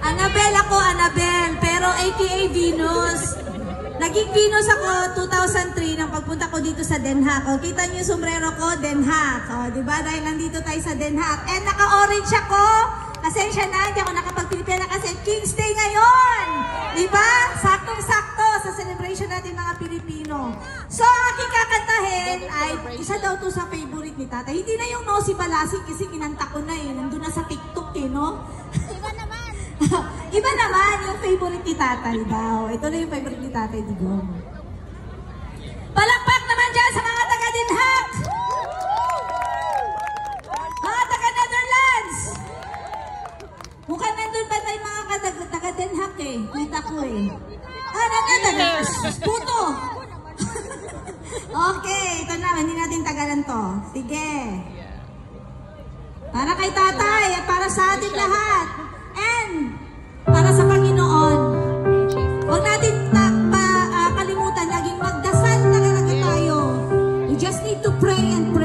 Annabel ako, Annabel. Pero aka Venus. Naging Venus ako 2003 nang pagpunta ko dito sa Den Haag. O, kita niyo yung sombrero ko, Den Haag. O, diba? Dahil nandito tayo sa Den Haag. And naka-orange ako. Pasensya na, hindi ako nakapag-Pilipina kasi King's Day ngayon. Diba? Saktong-sakto sa celebration natin mga Pilipino. So, ang aking kakantahin ay isa daw to sa favorite ni Tatay. Hindi na yung No Si Balasik kasi kinanta ko na eh. Nandun na sa TikTok eh, no? Iba naman yung favorite ni Tatay daw. Ito na yung favorite ni Tatay, Digong. Palakpak naman dyan sa mga taga-Den Haag! Mga taga-Netherlands! Mukhang nandun ba tayo mga taga-Den Haag eh? Kita ko eh. Nandun puto! Okay, ito na. Hindi natin tagalan to. Sige. Para kay Tatay at para sa ating lahat. And para sa Panginoon, huwag natin kalimutan laging magdasal talaga tayo. We just need to pray and pray.